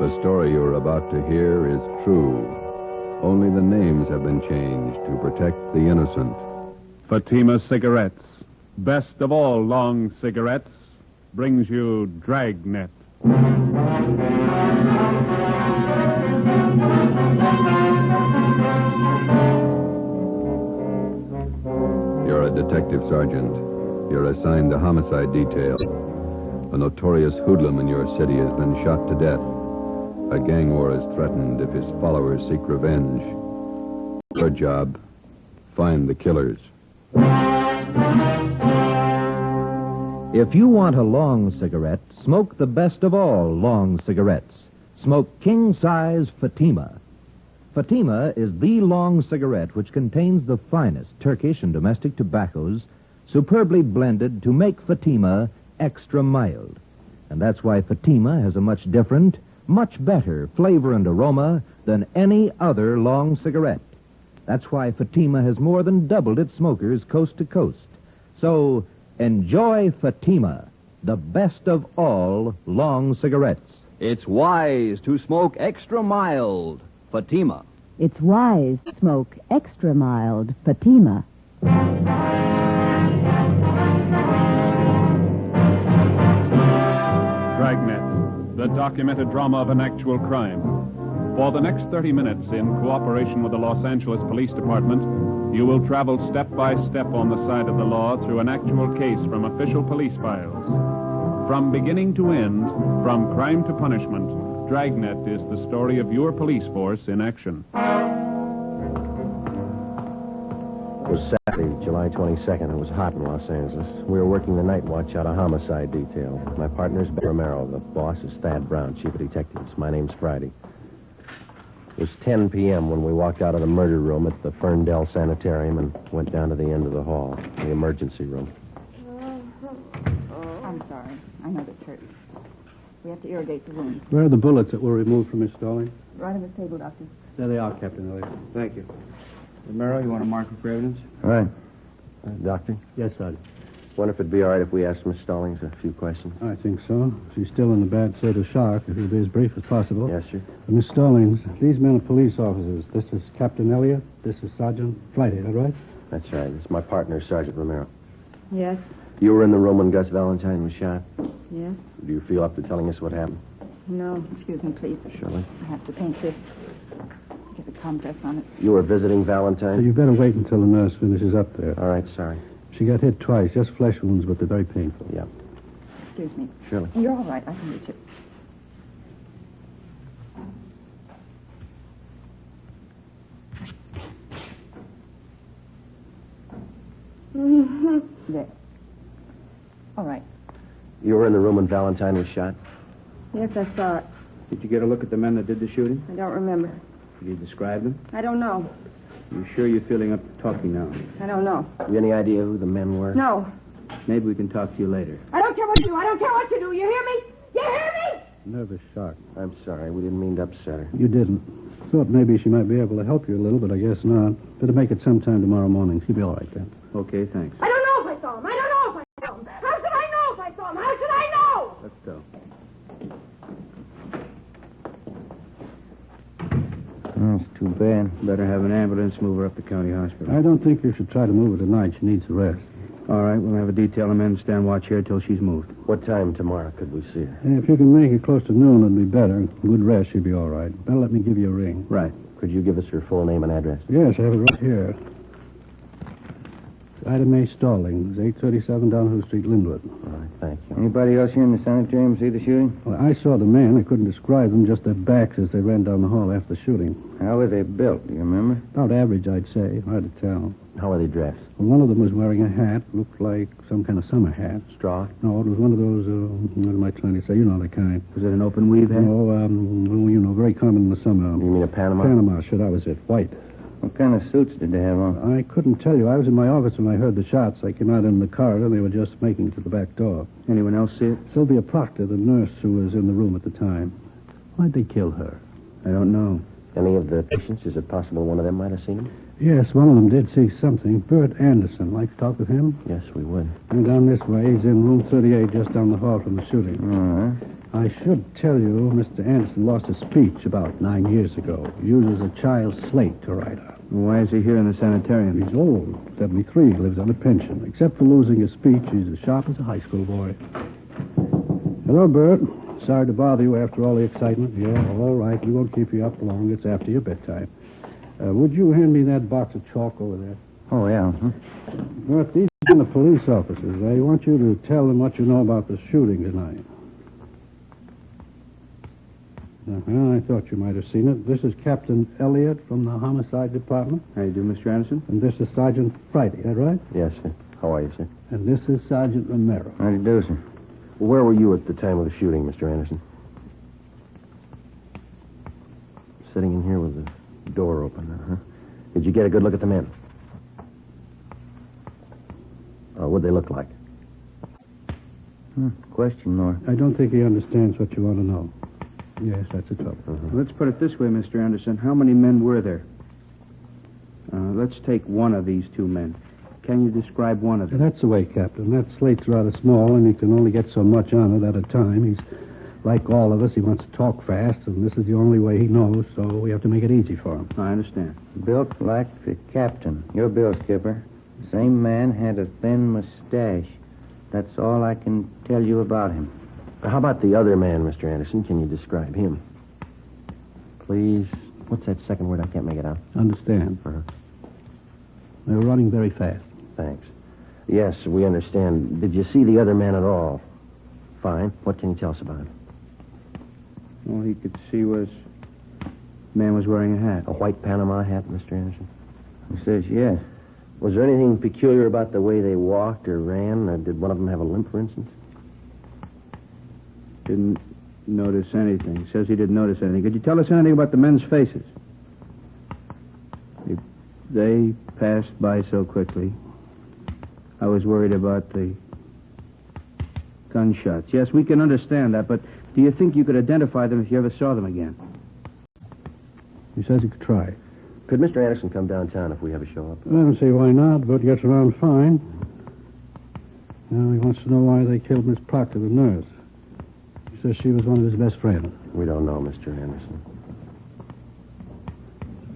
The story you're about to hear is true. Only the names have been changed to protect the innocent. Fatima Cigarettes, best of all long cigarettes, brings you Dragnet. You're a detective sergeant. You're assigned to homicide detail. A notorious hoodlum in your city has been shot to death. A gang war is threatened if his followers seek revenge. Your job, find the killers. If you want a long cigarette, smoke the best of all long cigarettes. Smoke king-size Fatima. Fatima is the long cigarette which contains the finest Turkish and domestic tobaccos, superbly blended to make Fatima extra mild. And that's why Fatima has a much different, much better flavor and aroma than any other long cigarette. That's why Fatima has more than doubled its smokers coast to coast. So, enjoy Fatima, the best of all long cigarettes. It's wise to smoke extra mild Fatima. It's wise to smoke extra mild Fatima. Dragnet, the documented drama of an actual crime. For the next 30 minutes, in cooperation with the Los Angeles Police Department, you will travel step by step on the side of the law through an actual case from official police files. From beginning to end, from crime to punishment, Dragnet is the story of your police force in action. It was Saturday, July 22nd. It was hot in Los Angeles. We were working the night watch out of homicide detail. My partner's Ben Romero. The boss is Thad Brown, chief of detectives. My name's Friday. It was 10 p.m. when we walked out of the murder room at the Ferndale Sanitarium and went down to the end of the hall, the emergency room. I'm sorry. I know that's hurt. We have to irrigate the wound. Where are the bullets that were removed from Miss Stalling? Right on the table, Doctor. There they are, Captain Elliott. Thank you. Romero, you want to mark her for evidence? All right. Doctor? Yes, Sergeant. Wonder if it'd be all right if we asked Miss Stallings a few questions? I think so. She's still in a bad state of shock. If it'll be as brief as possible. Yes, sir. Miss Stallings, these men are police officers. This is Captain Elliott. This is Sergeant Friday, is that right? That's right. It's my partner, Sergeant Romero. Yes. You were in the room when Gus Valentine was shot? Yes. Do you feel up to telling us what happened? No. Excuse me, please. Surely. I have to paint this. Get the compress on it. You were visiting Valentine? So you better wait until the nurse finishes up there. All right, sorry. She got hit twice, just flesh wounds, but they're very painful. Yeah. Excuse me. Surely. You're all right. I can reach it. There. All right. You were in the room when Valentine was shot? Yes, I saw it. Did you get a look at the men that did the shooting? I don't remember. Did you describe them? I don't know. You sure you're feeling up to talking now? I don't know. Have you any idea who the men were? No. Maybe we can talk to you later. I don't care what you do. I don't care what you do. You hear me? You hear me? Nervous shock. I'm sorry. We didn't mean to upset her. You didn't. Thought maybe she might be able to help you a little, but I guess not. Better make it sometime tomorrow morning. She'll be all right then. Okay, thanks. I don't know if I saw him. I don't know if I saw him. How should I know if I saw him? How should I know? Let's go. Oh, it's too bad. Better have an ambulance move her up to county hospital. I don't think you should try to move her tonight. She needs a rest. All right, we'll have a detail of men stand watch here till she's moved. What time tomorrow could we see her? If you can make it close to noon, it'd be better. Good rest, she'll be all right. Better let me give you a ring. Right. Could you give us her full name and address? Yes, I have it right here. Ida Mae Stallings, 837 Downhill Street, Linwood. All right, thank you. Anybody else here in the sanitarium see the shooting? Well, I saw the men. I couldn't describe them, just their backs as they ran down the hall after the shooting. How were they built, do you remember? About average, I'd say. Hard to tell. How are they dressed? Well, one of them was wearing a hat. Looked like some kind of summer hat. Straw? No, it was one of those, what am I trying to say? You know the kind. Was it an open weave hat? No, well, you know, very common in the summer. You mean a Panama? Panama, sure, that was it. White. What kind of suits did they have on? I couldn't tell you. I was in my office when I heard the shots. I came out in the corridor. They were just making it to the back door. Anyone else see it? Sylvia Proctor, the nurse who was in the room at the time. Why'd they kill her? I don't know. Any of the patients? Is it possible one of them might have seen him? Yes, one of them did see something. Bert Anderson. Like to talk with him? Yes, we would. And down this way. He's in room 38, just down the hall from the shooting. All right. I should tell you, Mr. Anderson lost his speech about 9 years ago. He uses a child's slate to write on. Why is he here in the sanitarium? He's old, 73, lives on a pension. Except for losing his speech, he's as sharp as a high school boy. Hello, Bert. Sorry to bother you after all the excitement. Yeah, all right. We won't keep you up long. It's after your bedtime. Would you hand me that box of chalk over there? Oh, yeah. Bert, these are the police officers. I want you to tell them what you know about the shooting tonight. I thought you might have seen it. This is Captain Elliott from the Homicide Department. How you do, Mr. Anderson? And this is Sergeant Friday, is that right? Yes, sir. How are you, sir? And this is Sergeant Romero. How do you do, sir? Well, where were you at the time of the shooting, Mr. Anderson? Sitting in here with the door open, huh? Did you get a good look at the men? What'd they look like? Question, Laura. I don't think he understands what you want to know. Yes, that's the trouble. Let's put it this way, Mr. Anderson. How many men were there? Let's take one of these two men. Can you describe one of them? That's the way, Captain. That slate's rather small, and he can only get so much on it at a time. He's like all of us. He wants to talk fast, and this is the only way he knows, so we have to make it easy for him. I understand. Built like the captain. Your bill, Skipper. Same man, had a thin mustache. That's all I can tell you about him. How about the other man, Mr. Anderson? Can you describe him? Please. What's that second word? I can't make it out. Understand. They were running very fast. Thanks. Yes, we understand. Did you see the other man at all? Fine. What can you tell us about him? All he could see was man was wearing a hat. A white Panama hat, Mr. Anderson? He says yes. Was there anything peculiar about the way they walked or ran? Did one of them have a limp, for instance? Didn't notice anything. Says he didn't notice anything. Could you tell us anything about the men's faces? They passed by so quickly. I was worried about the gunshots. Yes, we can understand that, but do you think you could identify them if you ever saw them again? He says he could try. Could Mr. Anderson come downtown if we ever show up? I don't see why not, but gets around fine. Now he wants to know why they killed Miss Proctor, the nurse. He says she was one of his best friends. We don't know, Mr. Anderson.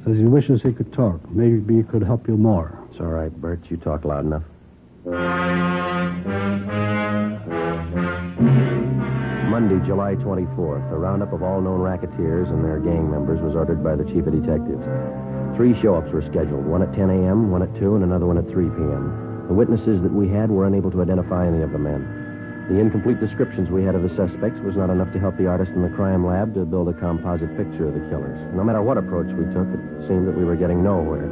Says he wishes he could talk. Maybe he could help you more. It's all right, Bert. You talk loud enough. Monday, July 24th, a roundup of all known racketeers and their gang members was ordered by the chief of detectives. 3 show-ups were scheduled, one at 10 a.m., one at 2, and another one at 3 p.m. The witnesses that we had were unable to identify any of the men. The incomplete descriptions we had of the suspects was not enough to help the artist in the crime lab to build a composite picture of the killers. No matter what approach we took, it seemed that we were getting nowhere.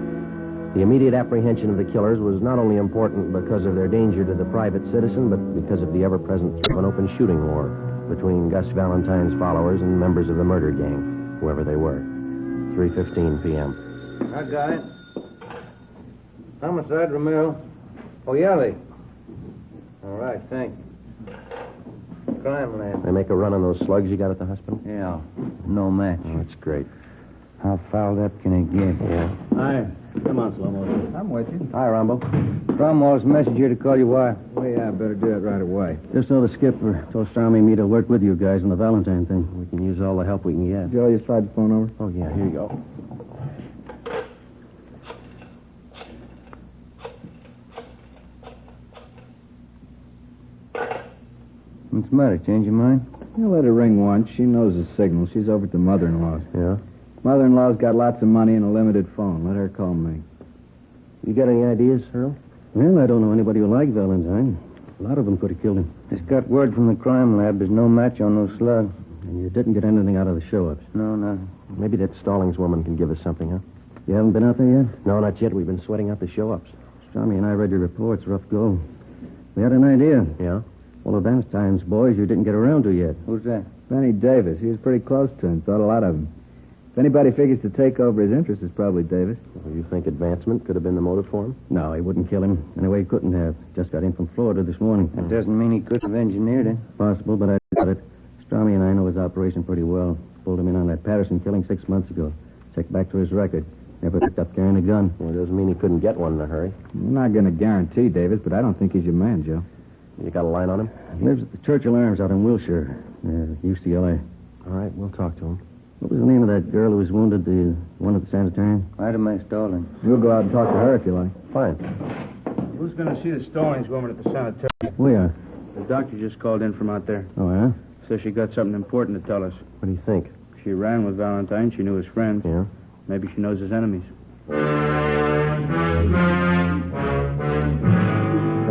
The immediate apprehension of the killers was not only important because of their danger to the private citizen, but because of the ever-present threat of an open shooting war between Gus Valentine's followers and members of the murder gang, whoever they were. 3:15 p.m. I got it. Homicide, Romero. Oh, Yelly. All right, thanks. Crime lab. They make a run on those slugs you got at the hospital? Yeah, no match. Oh, that's great. How fouled up can it get? Yeah. Hi. Come on, Slow-Mo. I'm with you. Hi, Rambo. Cromwell's message here to call you why? Well, yeah, I better do it right away. Just know the skipper told Stormy and me to work with you guys on the Valentine thing. We can use all the help we can get. Joe, you slide the phone over? Oh, yeah, here you go. What's the matter? Change your mind? You let her ring once. She knows the signal. She's over at the mother-in-law's. Yeah? Mother-in-law's got lots of money and a limited phone. Let her call me. You got any ideas, Earl? Well, I don't know anybody who liked Valentine. A lot of them could have killed him. Just got word from the crime lab. There's no match on those slugs. And you didn't get anything out of the show-ups. No, nothing. Maybe that Stallings woman can give us something, huh? You haven't been out there yet? No, not yet. We've been sweating out the show-ups. Stormy and I read your reports. Rough go. We had an idea. Yeah? One of Valentine's boys you didn't get around to yet. Who's that? Benny Davis. He was pretty close to him. Thought a lot of him. If anybody figures to take over his interest, it's probably Davis. Well, you think advancement could have been the motive for him? No, he wouldn't kill him. Anyway, he couldn't have. Just got in from Florida this morning. That doesn't mean he couldn't have engineered it. Possible, but I doubt it. Stormy and I know his operation pretty well. Pulled him in on that Patterson killing 6 months ago. Checked back to his record. Never picked up carrying a gun. Well, it doesn't mean he couldn't get one in a hurry. I'm not going to guarantee Davis, but I don't think he's your man, Joe. You got a line on him? Lives at the Churchill Arms out in Wilshire, near UCLA. All right, we'll talk to him. What was the name of that girl who was wounded, the one at the sanitarium? Ida Mae Stalling. We'll go out and talk to her if you like. Fine. Who's going to see the Stallings woman at the sanitarium? We are. The doctor just called in from out there. Oh, yeah? Says she got something important to tell us. What do you think? She ran with Valentine. She knew his friend. Yeah? Maybe she knows his enemies.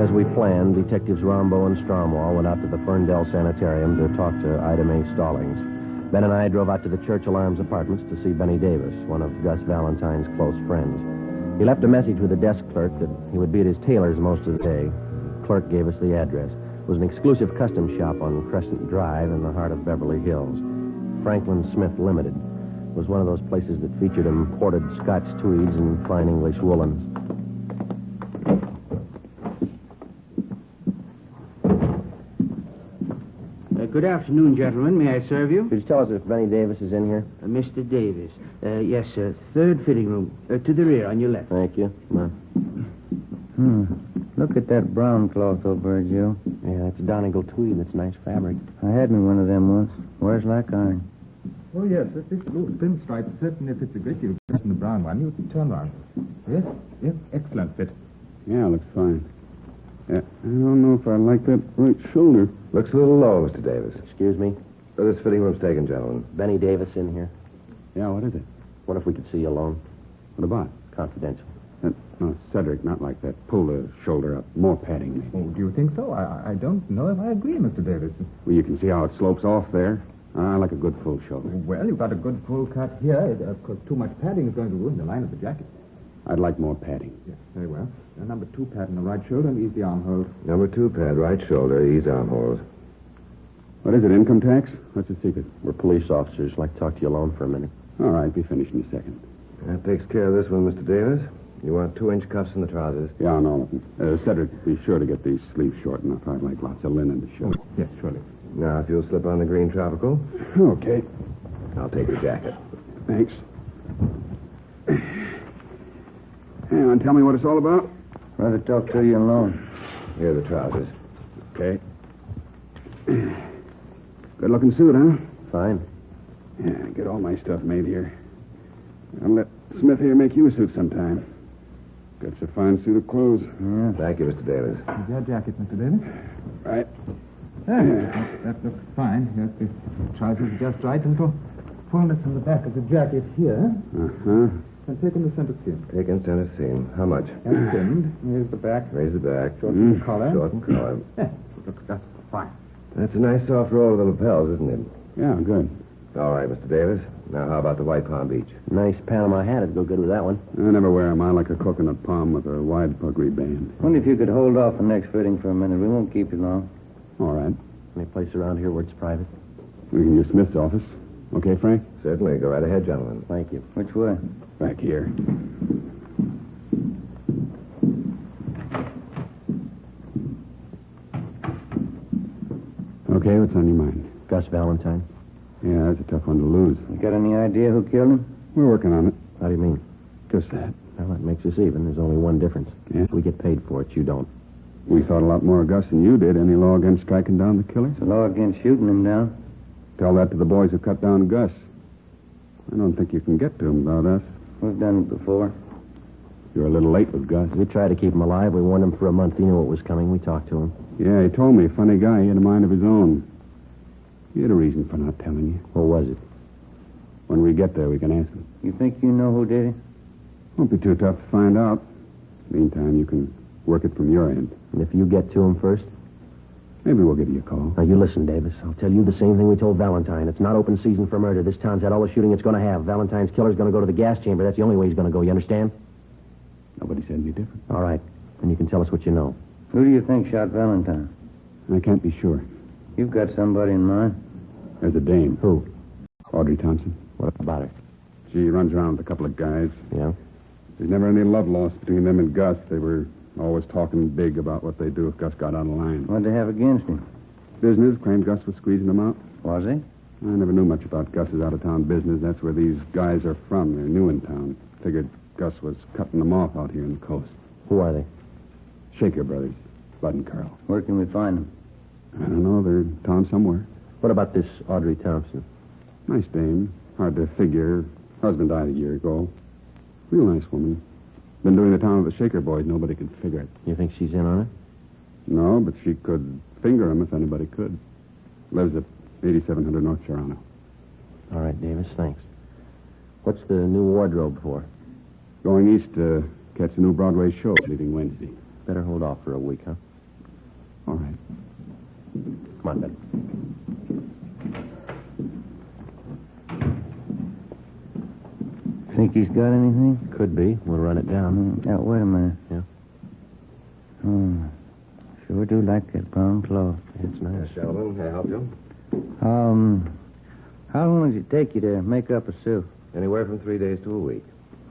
As we planned, Detectives Rombo and Stromwall went out to the Ferndale Sanitarium to talk to Ida Mae Stallings. Ben and I drove out to the Churchill Arms apartments to see Benny Davis, one of Gus Valentine's close friends. He left a message with the desk clerk that he would be at his tailor's most of the day. The clerk gave us the address. It was an exclusive custom shop on Crescent Drive in the heart of Beverly Hills. Franklin Smith Limited was one of those places that featured imported Scotch tweeds and fine English woolens. Good afternoon, gentlemen. May I serve you? Could you tell us if Benny Davis is in here? Mr. Davis. Yes, sir. Third fitting room. To the rear, on your left. Thank you. Look at that brown cloth over there, Joe. Yeah, that's Donegal tweed. That's nice fabric. I had me one of them once. Wears like iron. Oh, yes. If this blue pinstripe certainly fits a great deal better than the brown one. You turn round. Yes, excellent fit. Yeah, looks fine. I don't know if I like that right shoulder. Looks a little low, Mr. Davis. Excuse me? This fitting room's taken, gentlemen. Benny Davis in here. Yeah, what is it? What if we could see you alone? What about? Confidential. No, Cedric, not like that. Pull the shoulder up. More padding, maybe. Oh, do you think so? I don't know if I agree, Mr. Davis. Well, you can see how it slopes off there. I like a good full shoulder. Well, you've got a good full cut here. Of course, too much padding is going to ruin the line of the jacket. I'd like more padding. Yes, very well. Number 2 pad on the right shoulder and ease the armhole. Number 2 pad, right shoulder, ease armholes. What is it, income tax? What's the secret? We're police officers. I'd like to talk to you alone for a minute. All right, be finished in a second. That takes care of this one, Mr. Davis. You want 2-inch cuffs in the trousers? Yeah, on all of them. Cedric, be sure to get these sleeves short enough. I'd like lots of linen to show. Yes, surely. Now, if you'll slip on the green tropical. Okay. I'll take your jacket. Thanks. And tell me what it's all about? Rather talk to you alone. Here are the trousers. Okay. Good-looking suit, huh? Fine. Yeah, get all my stuff made here. I'll let Smith here make you a suit sometime. Got a fine suit of clothes. Yeah. Thank you, Mr. Davis. Is your jacket, Mr. Davis? Right. That looks fine. Yes, the trousers are just right, and for fullness in the back of the jacket here. Uh-huh. And take in the center seam. Taken center seam. How much? And trimmed. Here's the back. Raise the back. Shorten the collar. Shorten collar. Yeah, looks just fine. That's a nice soft roll of the lapels, isn't it? Yeah, good. All right, Mr. Davis. Now, how about the white Palm Beach? Nice Panama hat. It'd go good with that one. I never wear them. I like a coconut palm with a wide puckery band. Wonder if you could hold off the next fitting for a minute. We won't keep you long. All right. Any place around here where it's private? We can use Smith's office. Okay, Frank? Certainly. Go right ahead, gentlemen. Thank you. Which way? Back here. Okay, what's on your mind? Gus Valentine. Yeah, that's a tough one to lose. You got any idea who killed him? We're working on it. How do you mean? Just that. Well, that makes us even. There's only one difference. Yeah? We get paid for it. You don't. We thought a lot more of Gus than you did. Any law against striking down the killers? The law against shooting him down. Tell that to the boys who cut down Gus. I don't think you can get to him without us. We've done it before. You're a little late with Gus. We tried to keep him alive. We warned him for a month. He knew what was coming. We talked to him. Yeah, he told me. Funny guy. He had a mind of his own. He had a reason for not telling you. What was it? When we get there, we can ask him. You think you know who did it? Won't be too tough to find out. Meantime, you can work it from your end. And if you get to him first? Maybe we'll give you a call. Now, you listen, Davis. I'll tell you the same thing we told Valentine. It's not open season for murder. This town's had all the shooting it's going to have. Valentine's killer's going to go to the gas chamber. That's the only way he's going to go. You understand? Nobody said any different. All right. Then you can tell us what you know. Who do you think shot Valentine? I can't be sure. You've got somebody in mind. There's a dame. Who? Audrey Thompson. What about her? She runs around with a couple of guys. Yeah? There's never any love lost between them and Gus. They were always talking big about what they'd do if Gus got out of line. What'd they have against him? Business claimed Gus was squeezing them out. Was he? I never knew much about Gus's out-of-town business. That's where these guys are from. They're new in town. Figured Gus was cutting them off out here in the coast. Who are they? Shaker Brothers. Bud and Carl. Where can we find them? I don't know. They're in town somewhere. What about this Audrey Thompson? Nice dame. Hard to figure. Husband died a year ago. Real nice woman. Been doing the town with the Shaker boys. Nobody can figure it. You think she's in on it? No, but she could finger him if anybody could. Lives at 8700 North Toronto. All right, Davis, thanks. What's the new wardrobe for? Going east to catch a new Broadway show leaving Wednesday. Better hold off for a week, huh? All right. Come on, Ben. Think he's got anything? Could be. We'll run it down. Now, wait a minute. Yeah? Sure do like that brown cloth. It's nice. Gentlemen, can I help you? How long does it take you to make up a suit? Anywhere from 3 days to a week.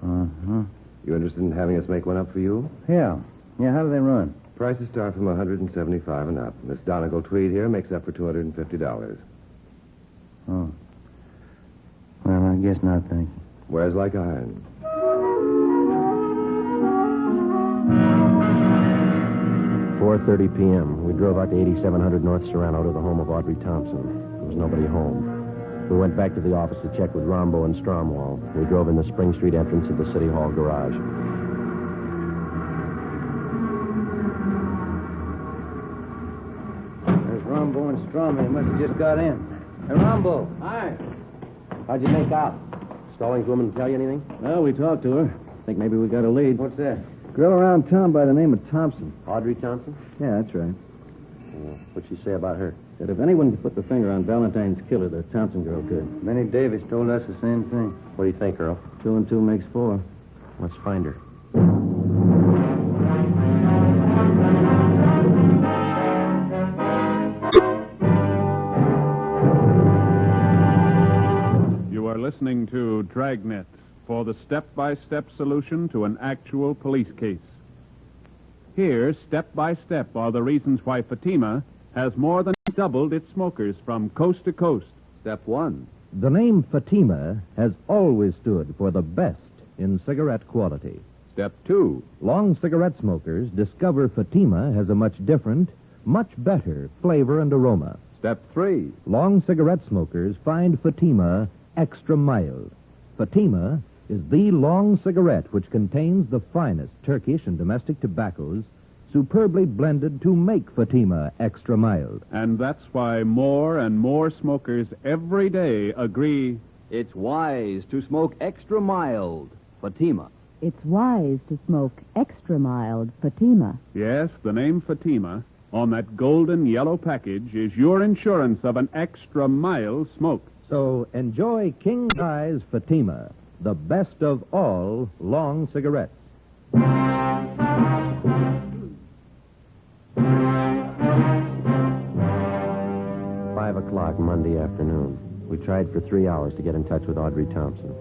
Uh-huh. You interested in having us make one up for you? Yeah. Yeah, how do they run? Prices start from $175 and up. This Donegal tweed here makes up for $250. Oh. Well, I guess not, thank you. Wears like iron. $4:30 p.m. We drove out to 8700 North Serrano to the home of Audrey Thompson. There was nobody home. We went back to the office to check with Rombo and Stromwall. We drove in the Spring Street entrance of the City Hall garage. There's Rombo and Stromwall. They must have just got in. Hey, Rombo. Hi. How'd you make out? Stallings woman tell you anything? Well, we talked to her. Think maybe we got a lead. What's that? Girl around town by the name of Thompson. Audrey Thompson? Yeah, that's right. What'd she say about her? Said if anyone could put the finger on Valentine's killer, the Thompson girl could. Benny Davis told us the same thing. What do you think, Earl? 2 and 2 makes 4. Let's find her. You are listening to Dragnet for the step-by-step solution to an actual police case. Here, step by step, are the reasons why Fatima has more than doubled its smokers from coast to coast. Step 1. The name Fatima has always stood for the best in cigarette quality. Step 2. Long cigarette smokers discover Fatima has a much different, much better flavor and aroma. Step 3. Long cigarette smokers find Fatima extra mild. Fatima is the long cigarette which contains the finest Turkish and domestic tobaccos superbly blended to make Fatima extra mild. And that's why more and more smokers every day agree It's wise to smoke extra mild. Fatima. It's wise to smoke extra mild Fatima. yes, the name Fatima on that golden yellow package is your insurance of an extra mild smoke. So enjoy King Size Fatima, the best of all long cigarettes. 5 o'clock Monday afternoon. We tried for 3 hours to get in touch with Audrey Thompson.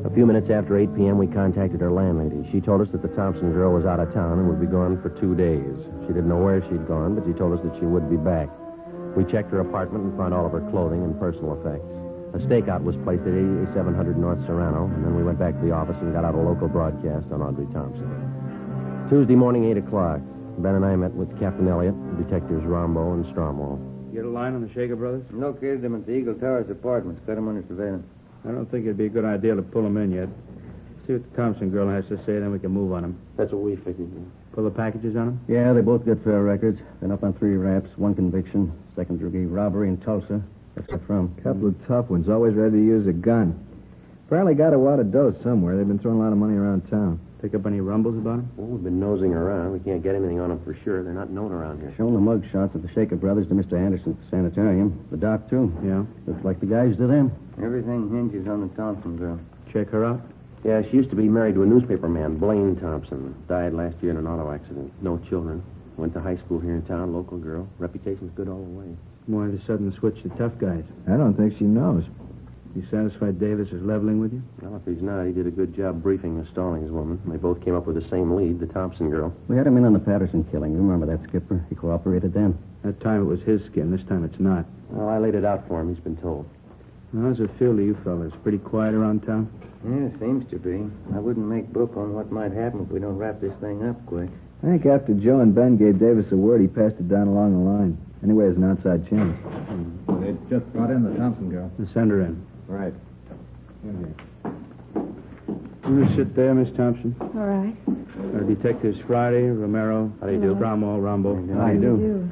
A few minutes after 8 p.m., we contacted her landlady. She told us that the Thompson girl was out of town and would be gone for 2 days. She didn't know where she'd gone, but she told us that she would be back. We checked her apartment and found all of her clothing and personal effects. A stakeout was placed at 8700 North Serrano, and then we went back to the office and got out a local broadcast on Audrey Thompson. Tuesday morning, 8 o'clock. Ben and I met with Captain Elliott, Detectives Rombo and Stromwall. Get a line on the Shaker brothers? Located them at the Eagle Towers apartments. Got them under surveillance. I don't think it'd be a good idea to pull them in yet. See what the Thompson girl has to say, then we can move on them. That's what we figured. Pull the packages on them? Yeah, they both got fair records. Been up on 3 raps, 1 conviction, second degree robbery in Tulsa. That's where from. Couple of tough ones, always ready to use a gun. Apparently got a wad of dough somewhere. They've been throwing a lot of money around town. Pick up any rumbles about them? Well, we've been nosing around. We can't get anything on them for sure. They're not known around here. Shown the mug shots of the Shaker brothers to Mr. Anderson at the sanitarium. The doc, too. Yeah. Looks like the guys to them. Everything hinges on the Thompson girl. Check her out? Yeah, she used to be married to a newspaper man, Blaine Thompson. Died last year in an auto accident. No children. Went to high school here in town, local girl. Reputation's good all the way. Why the sudden switch to tough guys? I don't think she knows. You satisfied Davis is leveling with you? Well, if he's not, he did a good job briefing the Stallings woman. They both came up with the same lead, the Thompson girl. We had him in on the Patterson killing. You remember that, Skipper? He cooperated then. That time it was his skin. This time it's not. Well, I laid it out for him. He's been told. How does it feel to you fellas? Pretty quiet around town? Yeah, it seems to be. I wouldn't make book on what might happen if we don't wrap this thing up quick. I think after Joe and Ben gave Davis a word, he passed it down along the line. Anyway, there's an outside chance. They just brought in the Thompson girl. Send her in. Right. You sit there, Miss Thompson. All right. Detectives Friday, Romero. How do you do? Cromwell, Rambo. How do you do?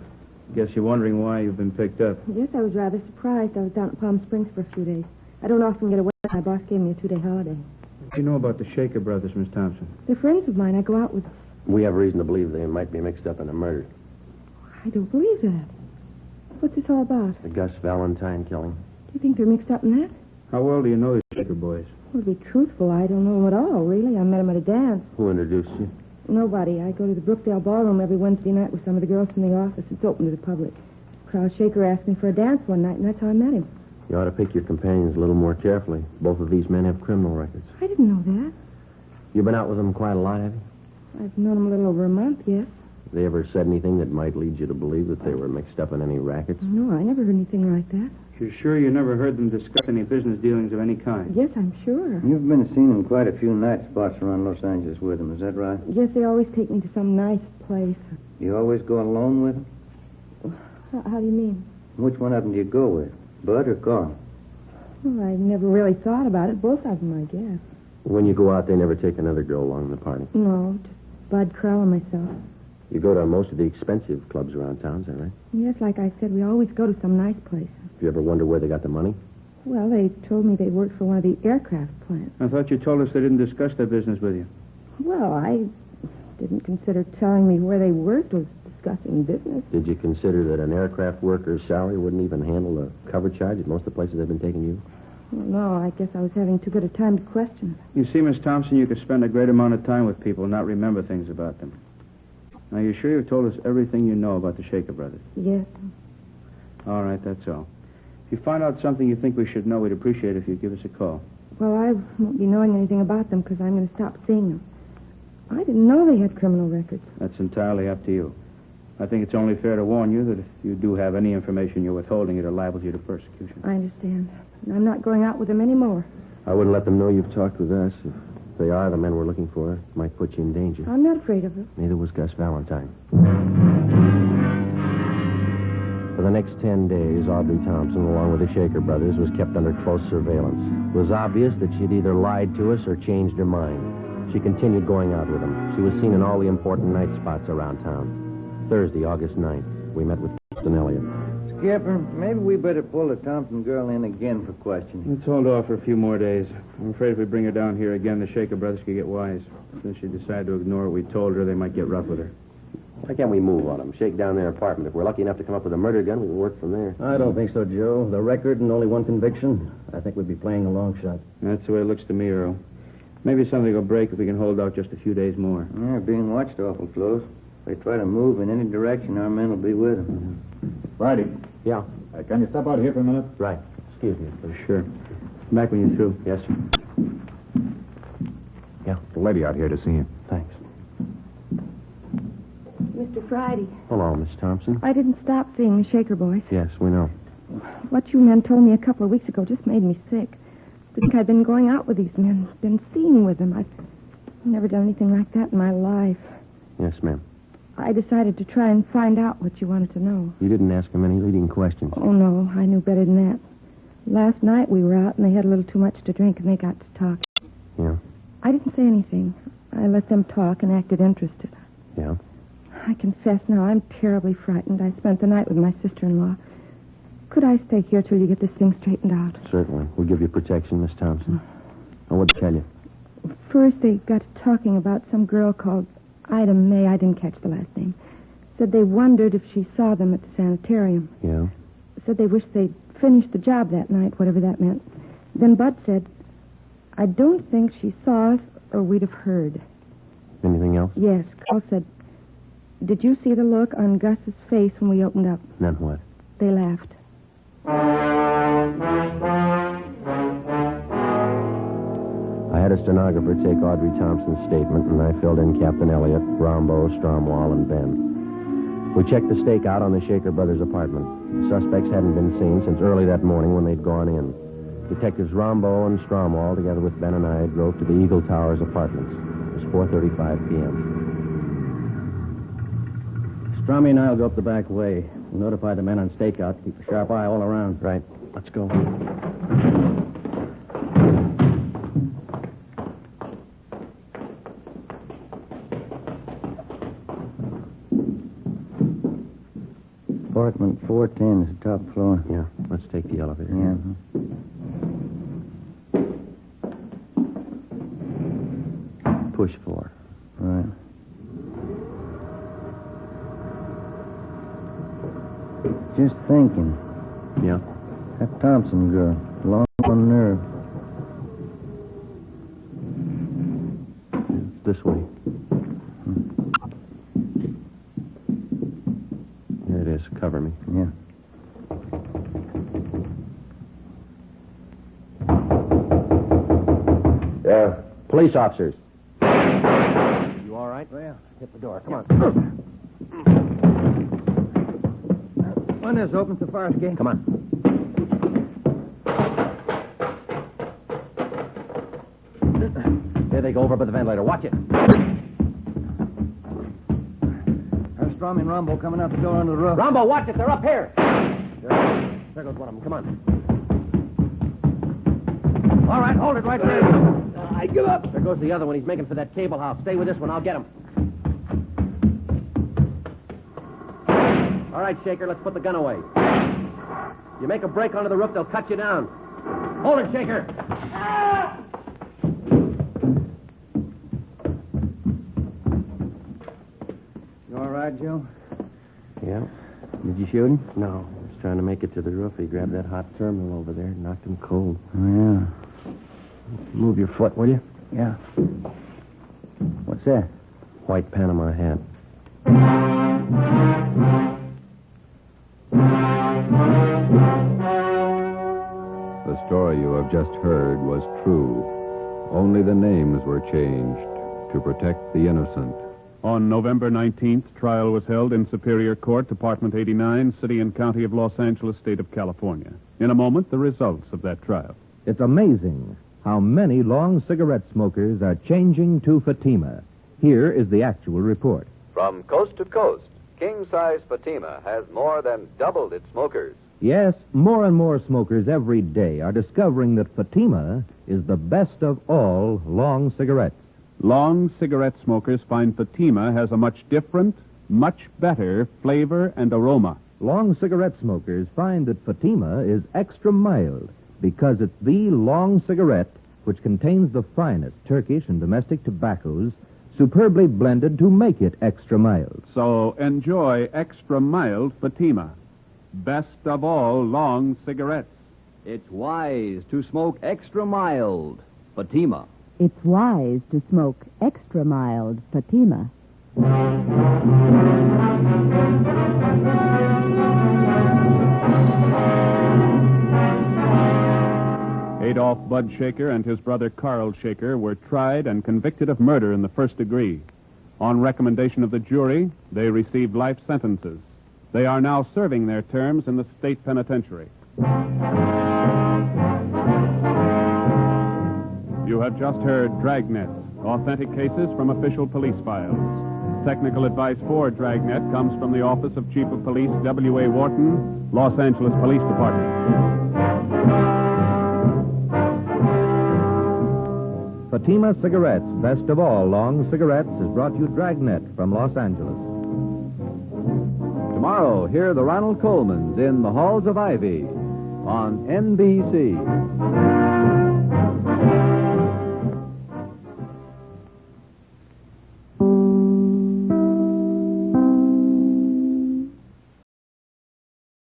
Guess you're wondering why you've been picked up. Yes, I was rather surprised. I was down at Palm Springs for a few days. I don't often get away. My boss gave me a 2-day holiday. What do you know about the Shaker brothers, Miss Thompson? They're friends of mine. I go out with them. We have reason to believe they might be mixed up in a murder. I don't believe that. What's this all about? The Gus Valentine killing. Do you think they're mixed up in that? How well do you know the Shaker boys? Well, to be truthful, I don't know them at all, really. I met them at a dance. Who introduced you? Nobody. I go to the Brookdale Ballroom every Wednesday night with some of the girls from the office. It's open to the public. Carl Shaker asked me for a dance one night, and that's how I met him. You ought to pick your companions a little more carefully. Both of these men have criminal records. I didn't know that. You've been out with them quite a lot, have you? I've known them a little over a month, yes. They ever said anything that might lead you to believe that they were mixed up in any rackets? No, I never heard anything like that. You're sure you never heard them discuss any business dealings of any kind? Yes, I'm sure. You've been seen in quite a few night spots around Los Angeles with them, is that right? Yes, they always take me to some nice place. You always go alone with them? How do you mean? Which one of them do you go with, Bud or Carl? Well, I never really thought about it. Both of them, I guess. When you go out, they never take another girl along the party. No, just Bud, Carl, and myself. You go to most of the expensive clubs around town, is that right? Yes, like I said, we always go to some nice place. Do you ever wonder where they got the money? Well, they told me they worked for one of the aircraft plants. I thought you told us they didn't discuss their business with you. Well, I didn't consider telling me where they worked was discussing business. Did you consider that an aircraft worker's salary wouldn't even handle the cover charge at most of the places they've been taking you? Well, no, I guess I was having too good a time to question. You see, Miss Thompson, you could spend a great amount of time with people and not remember things about them. Now, you're sure you've told us everything you know about the Shaker brothers? Yes. All right, that's all. If you find out something you think we should know, we'd appreciate it if you'd give us a call. Well, I won't be knowing anything about them because I'm going to stop seeing them. I didn't know they had criminal records. That's entirely up to you. I think it's only fair to warn you that if you do have any information you're withholding, it liable you to persecution. I understand. And I'm not going out with them anymore. I wouldn't let them know you've talked with us. If they are the men we're looking for, it might put you in danger. I'm not afraid of them. Neither was Gus Valentine. For the next 10 days, Audrey Thompson, along with the Shaker brothers, was kept under close surveillance. It was obvious that she'd either lied to us or changed her mind. She continued going out with them. She was seen in all the important night spots around town. Thursday, August 9th, we met with Captain Elliott. Skipper, maybe we better pull the Thompson girl in again for questioning. Let's hold off for a few more days. I'm afraid if we bring her down here again, the Shaker brothers could get wise. Since she decided to ignore what we told her, they might get rough with her. Why can't we move on them? Shake down their apartment. If we're lucky enough to come up with a murder gun, we can work from there. I don't think so, Joe. The record and only one conviction. I think we'd be playing a long shot. That's the way it looks to me, Earl. Maybe something will break if we can hold out just a few days more. Yeah, being watched awful close. If they try to move in any direction, our men will be with them. Friday. Yeah. Can you step out here for a minute? Right. Excuse me, please. Sure. Back when you're through. Yes, sir. Yeah, the lady out here to see you. Thanks. Mr. Friday. Hello, Miss Thompson. I didn't stop seeing the Shaker boys. Yes, we know. What you men told me a couple of weeks ago just made me sick. I think I've been going out with these men, been seen with them. I've never done anything like that in my life. Yes, ma'am. I decided to try and find out what you wanted to know. You didn't ask them any leading questions. Oh, no, I knew better than that. Last night we were out and they had a little too much to drink and they got to talk. Yeah? I didn't say anything. I let them talk and acted interested. Yeah? I confess now, I'm terribly frightened. I spent the night with my sister-in-law. Could I stay here till you get this thing straightened out? Certainly. We'll give you protection, Miss Thompson. Now, what'd they tell you? First, they got to talking about some girl called Ida May. I didn't catch the last name. Said they wondered if she saw them at the sanitarium. Yeah? Said they wished they'd finished the job that night, whatever that meant. Then Bud said, I don't think she saw us or we'd have heard. Anything else? Yes. Carl said, did you see the look on Gus's face when we opened up? Then what? They laughed. I had a stenographer take Audrey Thompson's statement, and I filled in Captain Elliott, Rombo, Stromwall, and Ben. We checked the stakeout on the Shaker brothers' apartment. The suspects hadn't been seen since early that morning when they'd gone in. Detectives Rombo and Stromwall, together with Ben and I, drove to the Eagle Towers apartments. It was 4:35 p.m. Strummy and I'll go up the back way. We'll notify the men on stakeout to keep a sharp eye all around. Right. Let's go. Apartment 410 is the top floor. Yeah, let's take the elevator. Yeah. Push 4. Right. Just thinking. Yeah? That Thompson girl, long on nerve. This way. There it is. Cover me. Yeah. Yeah. Police officers. You all right? Well, Hit the door. Come on. Window's open so far as gate. Come on. There they go over by the ventilator. Watch it. There's Strummy and Rumble coming out the door under the roof. Rambo, watch it. They're up here. There goes one of them. Come on. All right, hold it right there. I give up. There goes the other one. He's making for that cable house. Stay with this one. I'll get him. All right, Shaker, let's put the gun away. You make a break onto the roof, they'll cut you down. Hold it, Shaker. You all right, Joe? Yeah. Did you shoot him? No. He was trying to make it to the roof. He grabbed that hot terminal over there, knocked him cold. Oh, yeah. Move your foot, will you? Yeah. What's that? White Panama hat. The story you have just heard was true. Only the names were changed to protect the innocent. On November 19th, trial was held in Superior Court, Department 89, City and County of Los Angeles, State of California. In a moment, the results of that trial. It's amazing how many long cigarette smokers are changing to Fatima. Here is the actual report. From coast to coast, king-size Fatima has more than doubled its smokers. Yes, more and more smokers every day are discovering that Fatima is the best of all long cigarettes. Long cigarette smokers find Fatima has a much different, much better flavor and aroma. Long cigarette smokers find that Fatima is extra mild because it's the long cigarette which contains the finest Turkish and domestic tobaccos superbly blended to make it extra mild. So enjoy extra mild Fatima. Best of all long cigarettes. It's wise to smoke extra mild Fatima. It's wise to smoke extra mild Fatima. Adolph Bud Shaker and his brother Carl Shaker were tried and convicted of murder in the first degree. On recommendation of the jury, they received life sentences. They are now serving their terms in the state penitentiary. You have just heard Dragnet, authentic cases from official police files. Technical advice for Dragnet comes from the Office of Chief of Police W.A. Wharton, Los Angeles Police Department. Fatima Cigarettes, best of all long cigarettes, has brought you Dragnet from Los Angeles. Tomorrow, hear the Ronald Colmans in the Halls of Ivy on NBC.